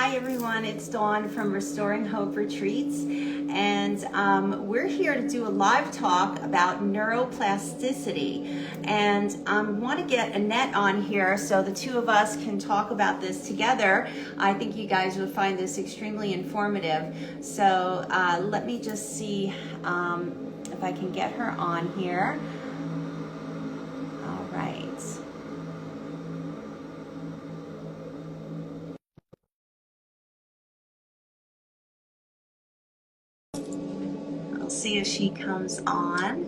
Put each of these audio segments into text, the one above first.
Hi everyone, it's Dawn from Restoring Hope Retreats, and we're here to do a live talk about neuroplasticity. And I want to get Annette on here so the two of us can talk about this together. I think you guys would find this extremely informative. So let me just see if I can get her on here. All right. See if she comes on.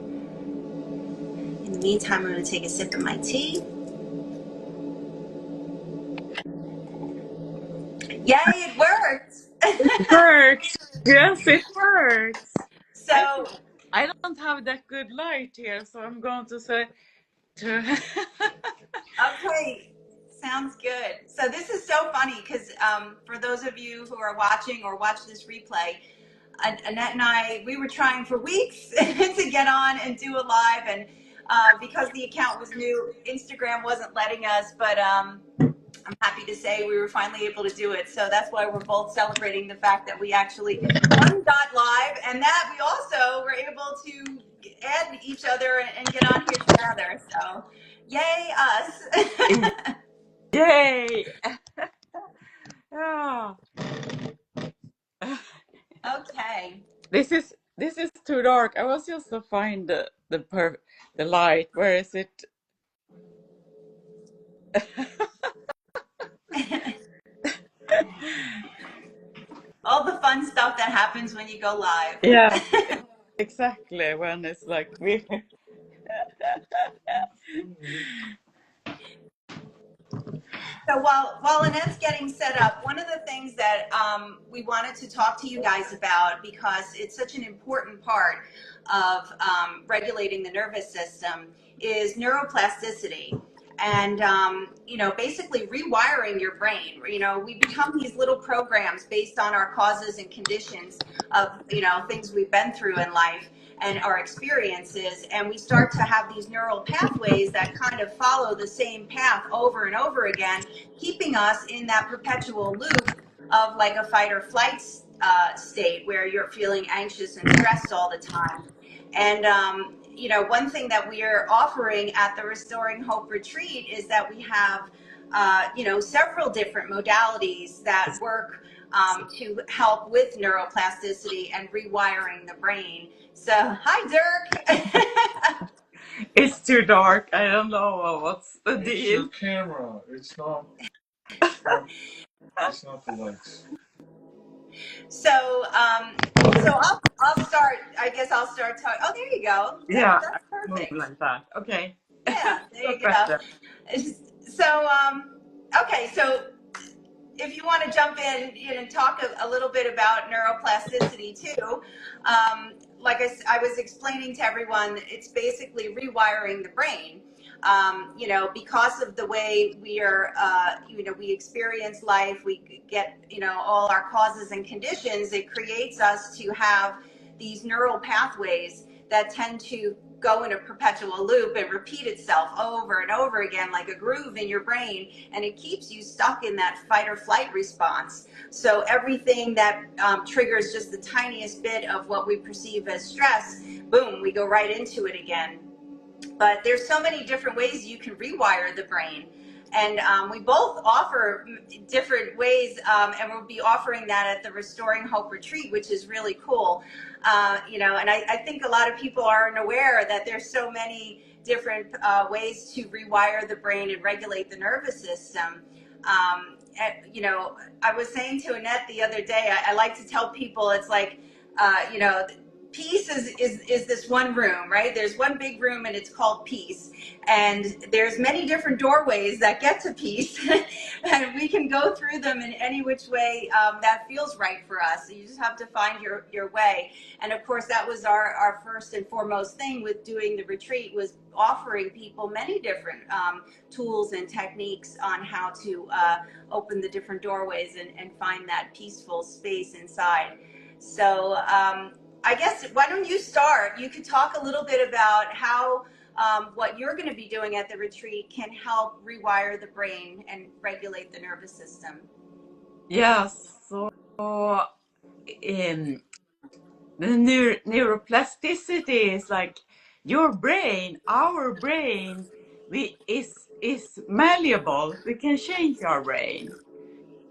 In the meantime, I'm going to take a sip of my tea. Yay, it worked! It works. Yes, it works. So, I don't have that good light here, so I'm going to say to okay, sounds good. So this is so funny because for those of you who are watching or watch this replay, Annette and I, we were trying for weeks to get on and do a live, and because the account was new, Instagram wasn't letting us, but I'm happy to say we were finally able to do it. So that's why we're both celebrating the fact that we actually got live, and that we also were able to add each other and get on here together. So yay us. yay! Yeah. Okay. This is too dark. I was just to find the light. Where is it? All the fun stuff that happens when you go live. Yeah, exactly. When it's like weird. So while Annette's getting set up, one of the things that we wanted to talk to you guys about, because it's such an important part of regulating the nervous system, is neuroplasticity. And basically rewiring your brain. We become these little programs based on our causes and conditions of things we've been through in life and our experiences, and we start to have these neural pathways that kind of follow the same path over and over again, keeping us in that perpetual loop of like a fight or flight state where you're feeling anxious and stressed all the time. And one thing that we are offering at the Restoring Hope Retreat is that we have several different modalities that work to help with neuroplasticity and rewiring the brain. So, hi, Dirk. It's too dark. I don't know what's the deal. It's your camera. It's not the lights. So I'll start. I guess I'll start talking. Oh, there you go. Yeah, That's move perfect. like that. Okay. Yeah, there you Look go. better. So okay. So if you want to jump in and talk a little bit about neuroplasticity too, like I was explaining to everyone, it's basically rewiring the brain. Because of the way we are, we experience life, we get, all our causes and conditions, it creates us to have these neural pathways that tend to go in a perpetual loop and repeat itself over and over again like a groove in your brain, and it keeps you stuck in that fight or flight response. So everything that triggers just the tiniest bit of what we perceive as stress, boom, we go right into it again. But there's so many different ways you can rewire the brain. And we both offer different ways, and we'll be offering that at the Restoring Hope Retreat, which is really cool. And I think a lot of people aren't aware that there's so many different ways to rewire the brain and regulate the nervous system. I was saying to Annette the other day, I like to tell people it's like, peace is this one room, right? There's one big room and it's called peace. And there's many different doorways that get to peace. And we can go through them in any which way that feels right for us. So you just have to find your way. And of course, that was our first and foremost thing with doing the retreat, was offering people many different tools and techniques on how to open the different doorways and find that peaceful space inside. So I guess, why don't you start? You could talk a little bit about how what you're going to be doing at the retreat can help rewire the brain and regulate the nervous system. Yes. So um, the neuroplasticity is like your brain, our brain, is malleable. We can change our brain.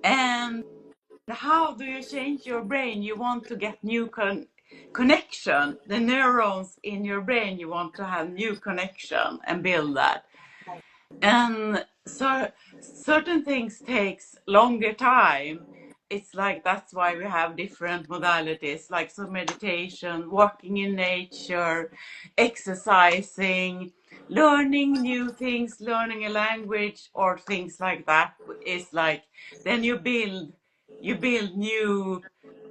And how do you change your brain? You want to get new connection. The neurons in your brain, you want to have new connection and build that. And so certain things takes longer time. It's like that's why we have different modalities, like so meditation, walking in nature, exercising, learning new things, learning a language or things like that is like then you build new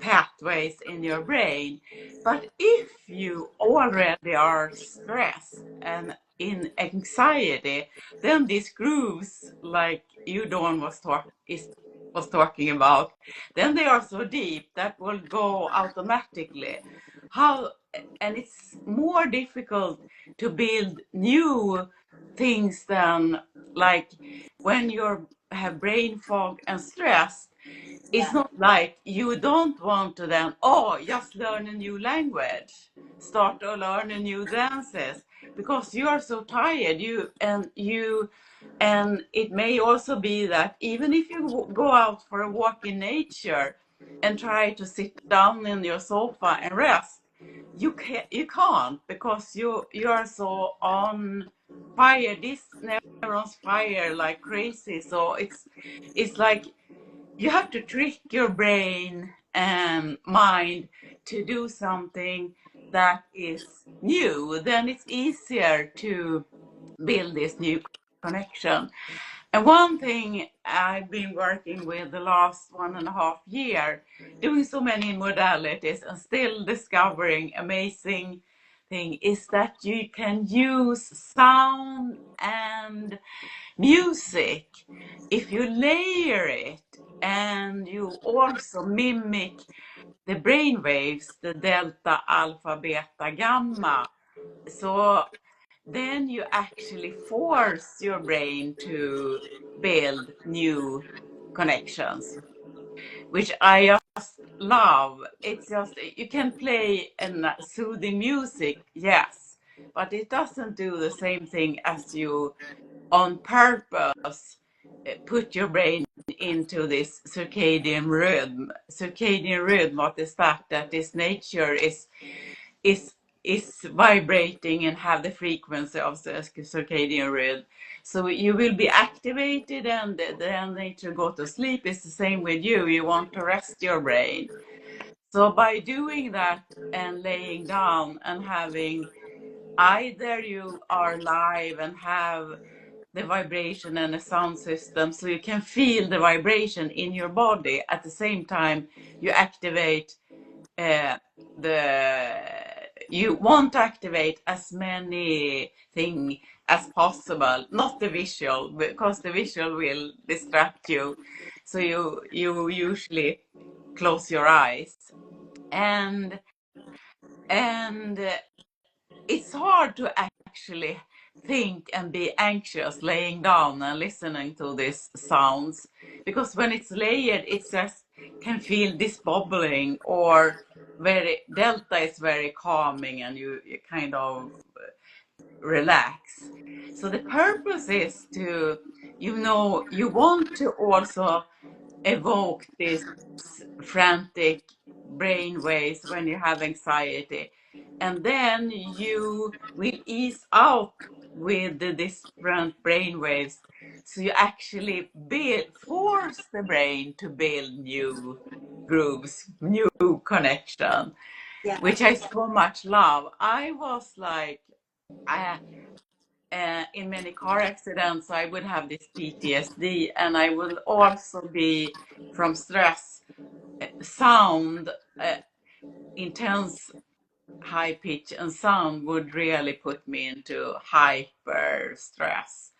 pathways in your brain. But if you already are stressed and in anxiety, then these grooves, like you Dawn was talking about, then they are so deep that will go automatically. How and it's more difficult to build new things than like when you have brain fog and stress. It's Yeah. not like you don't want to then, just learn a new language, start to learn a new dances, because you are so tired. And it may also be that even if you go out for a walk in nature and try to sit down in your sofa and rest, you can't because you are so on fire. These neurons fire like crazy. So it's like you have to trick your brain and mind to do something that is new. Then it's easier to build this new connection. And one thing I've been working with the last 1.5 years, doing so many modalities and still discovering amazing thing, is that you can use sound and music if you layer it and you also mimic the brain waves, the delta, alpha, beta, gamma. So then you actually force your brain to build new connections, which I just love. It's just, you can play soothing music, yes, but it doesn't do the same thing as you on purpose put your brain into this circadian rhythm. Circadian rhythm, what is that? That is nature is is vibrating and have the frequency of the circadian rhythm. So you will be activated and then nature go to sleep. It's the same with you. You want to rest your brain. So by doing that and laying down and having either you are live and have the vibration and the sound system so you can feel the vibration in your body at the same time you activate the you want to activate as many things as possible, not the visual, because the visual will distract you. So you usually close your eyes and it's hard to actually think and be anxious laying down and listening to these sounds, because when it's layered it just can feel this bubbling, or very delta is very calming and you kind of relax. So the purpose is to, you want to also evoke this frantic brain waves when you have anxiety, and then you will ease out with the different brain waves, so you actually force the brain to build new grooves, new connection, Yeah. which I so much love. I was like, in many car accidents, I would have this PTSD, and I will also be from stress. Sound, intense, high pitch, and sound would really put me into hyper stress.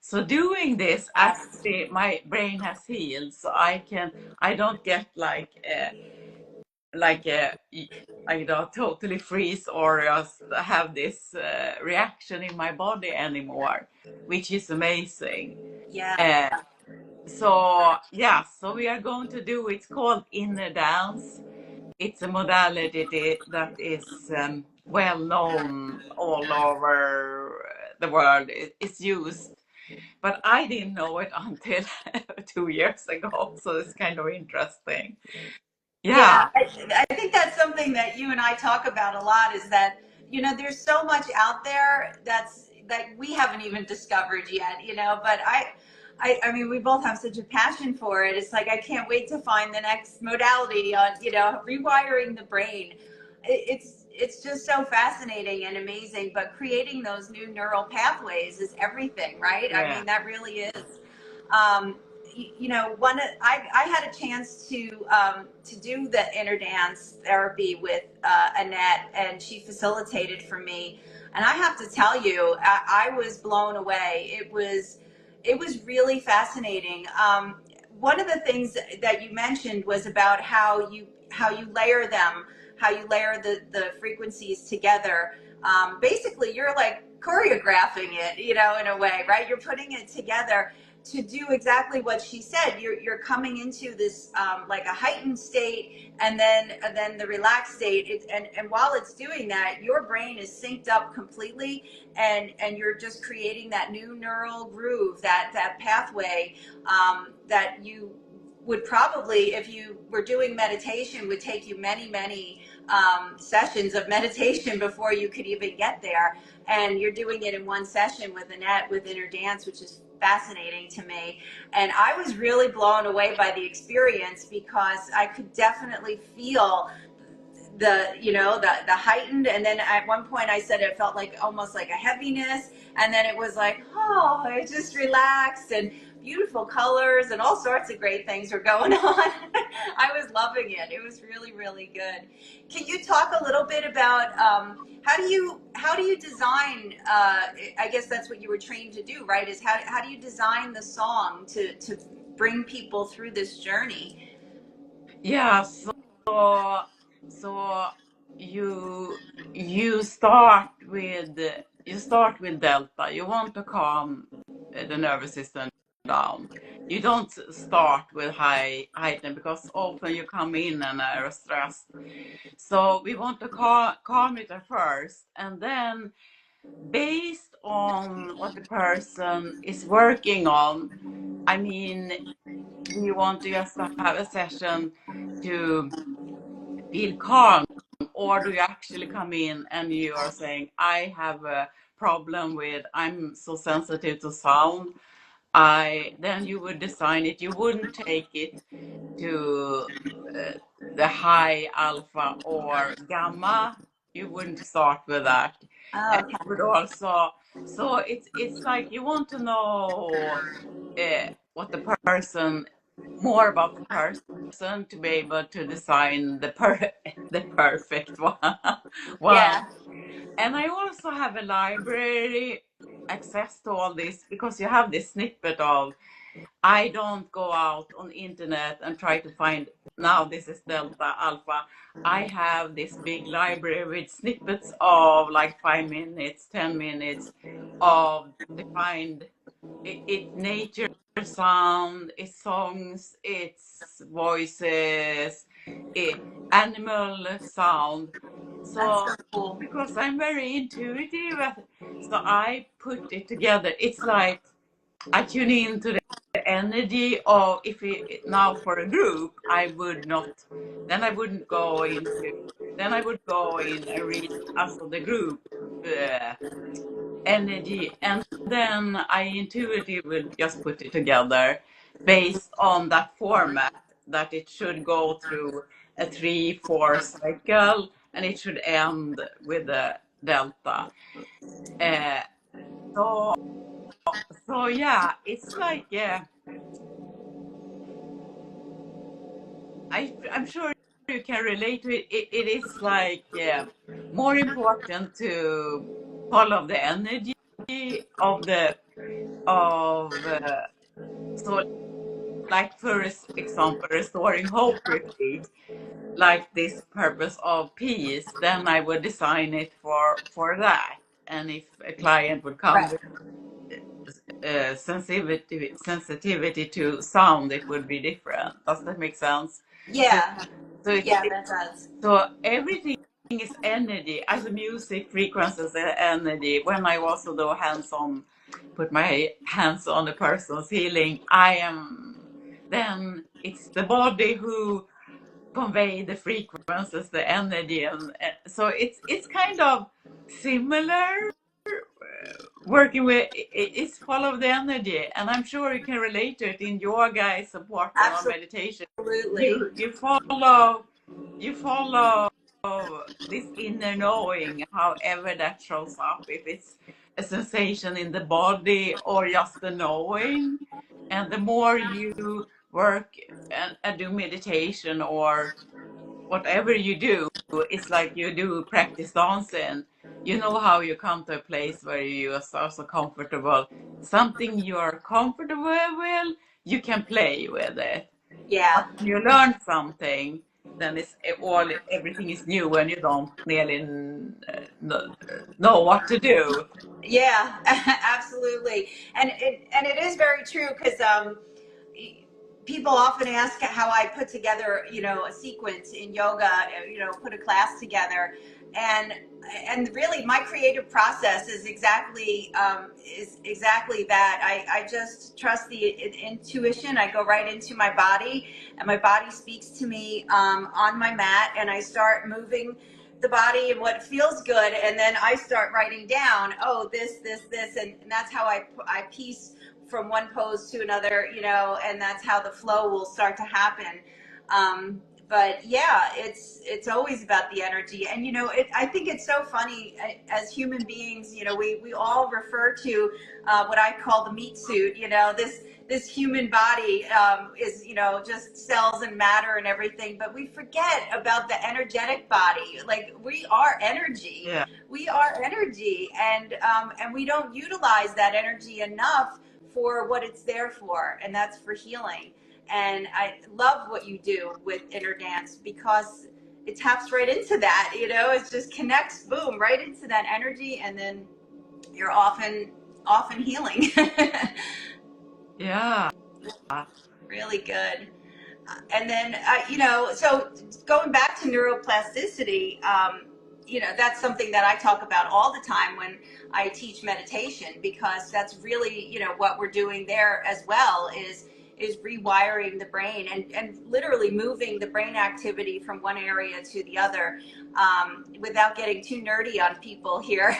So doing this, actually, my brain has healed, so I don't get I don't totally freeze or just have this reaction in my body anymore, which is amazing. Yeah. Uh, So yeah, so we are going to do, it's called inner dance. It's a modality that is well known all over the world. It's used, but I didn't know it until 2 years ago. So it's kind of interesting. Yeah, Yeah, I think that's something that you and I talk about a lot is that, there's so much out there that we haven't even discovered yet, but I mean, we both have such a passion for it. It's like, I can't wait to find the next modality on, rewiring the brain. It's just so fascinating and amazing, but creating those new neural pathways is everything, right? I yeah, mean, that really is. Um, I had a chance to do the inner dance therapy with Annette, and she facilitated for me. And I have to tell you, I was blown away. It was really fascinating. One of the things that you mentioned was about how you layer them, how you layer the frequencies together. Basically, you're like choreographing it, in a way, right? You're putting it together to do exactly what she said. You're coming into this like a heightened state, and then the relaxed state. And while it's doing that, your brain is synced up completely, and you're just creating that new neural groove, that pathway that you would probably, if you were doing meditation, would take you many sessions of meditation before you could even get there. And you're doing it in one session with Annette with inner dance, which is fascinating to me. And I was really blown away by the experience because I could definitely feel the heightened, and then at one point I said it felt like almost like a heaviness, and then it was like, oh, I just relaxed, and beautiful colors and all sorts of great things were going on. I was loving it. It was really, really good. Can you talk a little bit about how do you design, I guess that's what you were trained to do, right? Is how do you design the song to bring people through this journey? yeah. So you you start with delta. You want to calm the nervous system down. You don't start with heighten, because often you come in and are stressed. So we want to calm it at first, and then based on what the person is working on, I mean, do you want to just have a session to feel calm, or do you actually come in and you are saying, I have a problem with, I'm so sensitive to sound? Then you would design it. You wouldn't take it to the high alpha or gamma. You wouldn't start with that. Oh, And okay. you would also, so it's like you want to know what the person, more about the person, to be able to design the perfect one. Yeah. And I also have a library access to all this, because you have this snippet of, I don't go out on internet and try to find, now this is delta alpha. I have this big library with snippets of like 5 minutes, 10 minutes of defined, it nature sound, it's songs, it's voices, it animal sound. That's So so cool. because I'm very intuitive, so I put it together. It's like I tune into the energy of, if it, now for a group, I would not, then I wouldn't go into, then I would go in and read also the group uh, energy, and then I intuitively would just put it together based on that format, that it should go through a 3-4 cycle, and it should end with a delta. Uh, so yeah, it's like, yeah, I'm sure you can relate to it. It is like more important to follow the energy of so, like, for example, restoring hope retreat, like this purpose of peace, then I would design it for that. And if a client would come Right. with sensitivity to sound, it would be different. Does that make sense? So, Yeah, so yeah, that does. so everything is energy. As a music, frequencies are energy. When I also do hands-on, put my hands on a person's healing, then it's the body who convey the frequencies, the energy, and so it's kind of similar. Working with it's full of the energy, and I'm sure you can relate to it in yoga, support, or meditation. Absolutely. You follow this inner knowing, however that shows up, if it's a sensation in the body or just the knowing. And the more you work and do meditation or whatever you do, it's like you do practice dancing. You know how you come to a place where you are so comfortable. Something you are comfortable with, you can play with it. Yeah. But when you learn something, then everything is new when you don't really know what to do. Yeah, absolutely. And it is very true because people often ask how I put together, a sequence in yoga, put a class together, and really my creative process is exactly that. I just trust the intuition. I go right into my body, and my body speaks to me on my mat, and I start moving the body and what feels good, and then I start writing down, oh, this, and that's how I piece from one pose to another, and that's how the flow will start to happen. But yeah, it's always about the energy. And I think it's so funny, as human beings, we all refer to what I call the meat suit. This human body is just cells and matter and everything, but we forget about the energetic body. Like, we are energy. Yeah. We are energy, and we don't utilize that energy enough for what it's there for, and that's for healing. And I love what you do with inner dance because it taps right into that. It just connects, boom, right into that energy, and then you're often healing. Yeah. Really good. And then so going back to neuroplasticity, that's something that I talk about all the time when I teach meditation, because that's really what we're doing there as well, is rewiring the brain and literally moving the brain activity from one area to the other, without getting too nerdy on people here.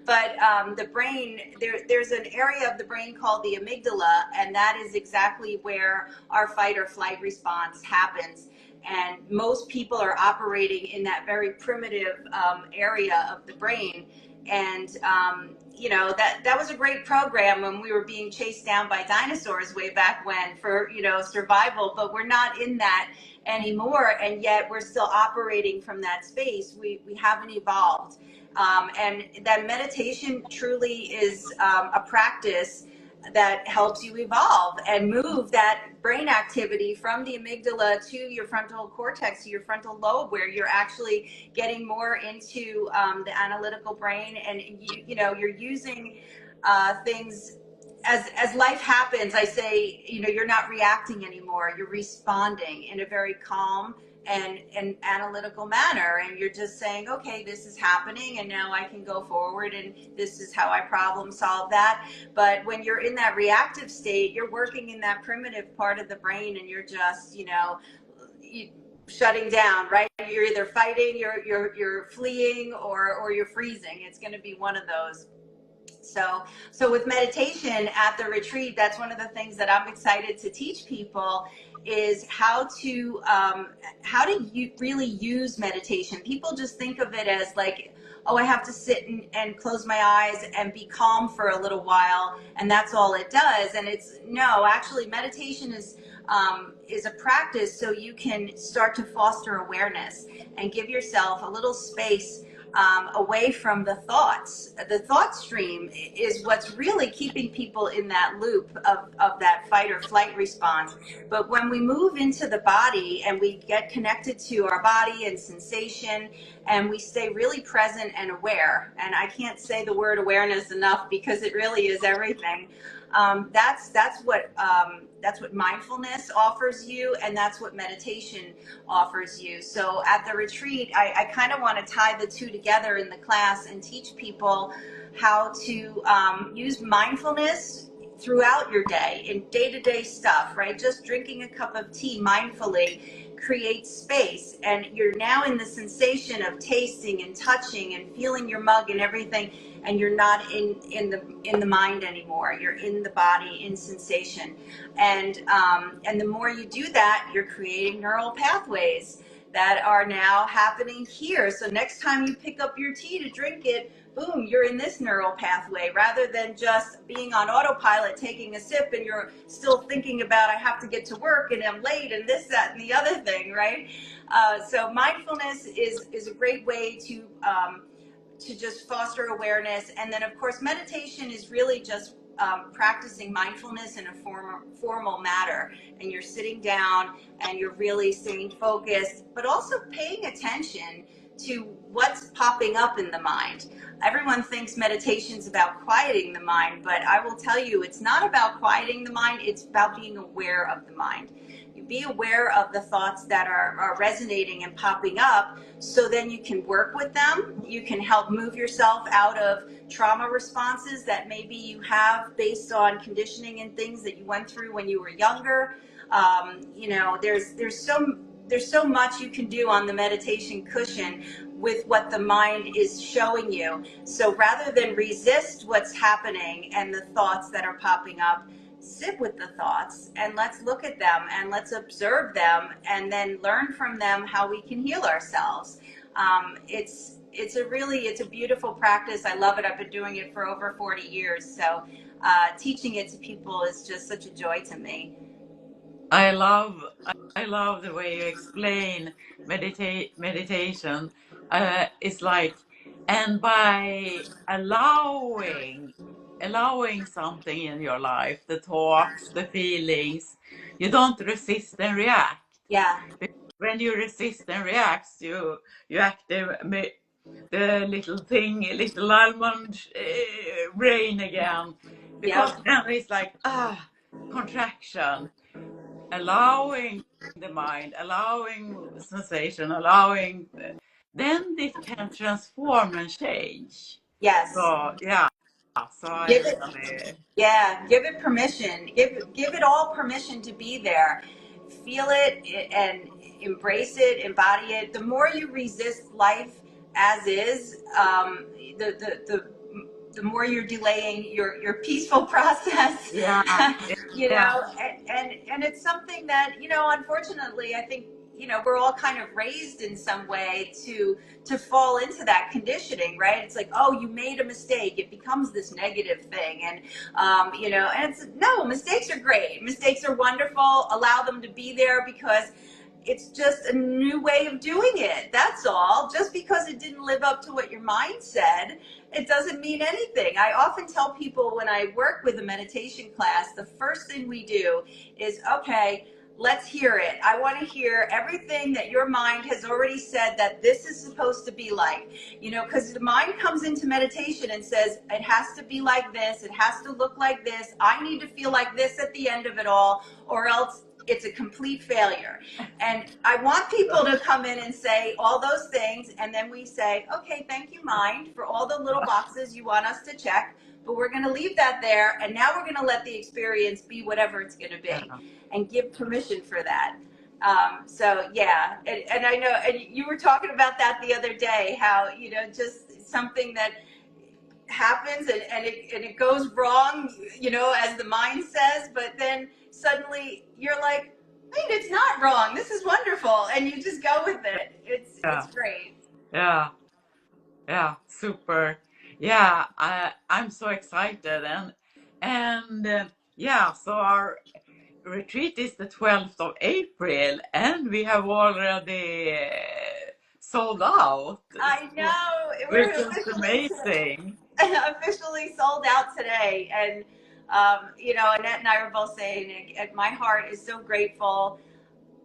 But the brain, there's an area of the brain called the amygdala, and that is exactly where our fight or flight response happens. And most people are operating in that very primitive area of the brain. And that was a great program when we were being chased down by dinosaurs way back when for survival, but we're not in that anymore, and yet we're still operating from that space. We haven't evolved. And that meditation truly is a practice that helps you evolve and move that brain activity from the amygdala to your frontal cortex, to your frontal lobe, where you're actually getting more into the analytical brain, and you're using things as life happens. I say, you're not reacting anymore, you're responding in a very calm and analytical manner, and you're just saying, okay, this is happening, and now I can go forward, and this is how I problem solve that. But when you're in that reactive state, you're working in that primitive part of the brain, and you're just shutting down, right? You're either fighting, you're fleeing, or you're freezing. It's going to be one of those. So with meditation at the retreat, that's one of the things that I'm excited to teach people, is how to really use meditation. People just think of it as like, oh, I have to sit and close my eyes and be calm for a little while, and that's all it does. And no, actually, meditation is a practice so you can start to foster awareness and give yourself a little space away from the thoughts. The thought stream is what's really keeping people in that loop of that fight or flight response. But when we move into the body and we get connected to our body and sensation, and we stay really present and aware, and I can't say the word awareness enough because it really is everything. That's what mindfulness offers you, and that's what meditation offers you. So at the retreat, I kind of want to tie the two together in the class and teach people how to use mindfulness throughout your day in day-to-day stuff, right? Just drinking a cup of tea mindfully creates space, and you're now in the sensation of tasting and touching and feeling your mug and everything, and you're not in the mind anymore. You're in the body, in sensation, and the more you do that, you're creating neural pathways that are now happening here. So next time you pick up your tea to drink it, boom, you're in this neural pathway, rather than just being on autopilot, taking a sip, and you're still thinking about, I have to get to work and I'm late and this, that, and the other thing, right? So mindfulness is a great way to just foster awareness. And then of course, meditation is really just practicing mindfulness in a formal manner, and you're sitting down and you're really staying focused, but also paying attention to what's popping up in the mind. Everyone thinks meditation's about quieting the mind, but I will tell you, it's not about quieting the mind, it's about being aware of the mind. You be aware of the thoughts that are resonating and popping up, so then you can work with them. You can help move yourself out of trauma responses that maybe you have based on conditioning and things that you went through when you were younger. You know, there's so much you can do on the meditation cushion with what the mind is showing you. So rather than resist what's happening and the thoughts that are popping up, sit with the thoughts and let's look at them and let's observe them, and then learn from them how we can heal ourselves. It's a beautiful practice. I love it. I've been doing it for over 40 years. So teaching it to people is just such a joy to me. I love the way you explain meditation. It's like, and by allowing something in your life, the thoughts, the feelings, you don't resist and react. Yeah. When you resist and react, you activate the little almond brain again, because Yep. then it's like contraction. Allowing the mind, allowing sensation, allowing, then it can transform and change. Yes. So yeah, so I Give it, really, give it permission. Give it all permission to be there. Feel it and embrace it, embody it. The more you resist life as is, the more you're delaying your peaceful process. yeah, You yeah, know, and it's something that, you know, unfortunately, I think, you know, we're all kind of raised in some way to fall into that conditioning, right? It's like, oh, you made a mistake. It becomes this negative thing. And, you know, and it's, no, mistakes are great. Mistakes are wonderful. Allow them to be there, because it's just a new way of doing it. That's all. Just because it didn't live up to what your mind said, it doesn't mean anything. I often tell people when I work with a meditation class, the first thing we do is, okay, let's hear it. I want to hear everything that your mind has already said that this is supposed to be like, you know, because the mind comes into meditation and says, it has to be like this. It has to look like this. I need to feel like this at the end of it all, or else it's a complete failure. And I want people to come in and say all those things, and then we say, okay, thank you, mind, for all the little boxes you want us to check, but we're going to leave that there, and now we're going to let the experience be whatever it's going to be, yeah, and give permission for that. So yeah, and I know, and you were talking about that the other day, how, you know, just something that happens and it goes wrong, you know, as the mind says, but then suddenly you're like, wait, it's not wrong. This is wonderful. And you just go with it. It's yeah, great. yeah, yeah, super. Yeah, I'm so excited, and yeah, so our retreat is the 12th of April, and we have already sold out, I know. which We're is amazing. officially sold out today. And, you know, Annette and I were both saying, my heart is so grateful.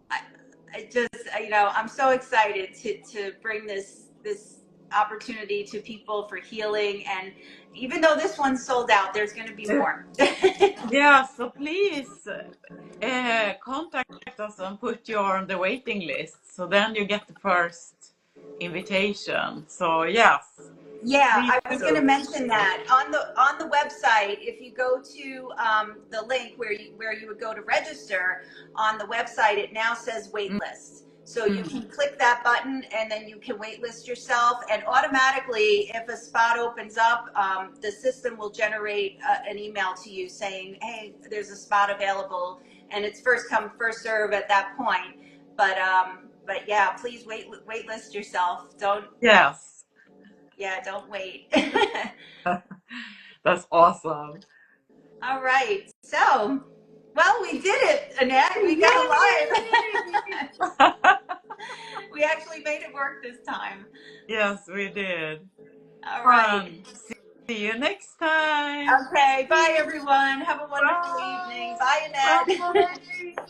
I just, you know, I'm so excited to bring this opportunity to people for healing. And even though this one's sold out, there's going to be more. Yeah, so please contact us and put you on the waiting list. So then you get the first invitation. So yes, Yeah, please I was going to do. mention that on the website. If you go to the link where you would go to register on the website, it now says waitlist. So you can click that button and then you can waitlist yourself. And automatically, if a spot opens up, the system will generate an email to you saying, "Hey, there's a spot available," and it's first come, first serve at that point. But yeah, please waitlist yourself. Yes, Don't wait. that's awesome. All right. So, well, we did it, Annette. We got live. Yay! We actually made it work this time. Yes, we did. All right. Fun. See you next time. Okay. Bye, everyone. Have a wonderful evening. Bye. Bye, Annette. Bye.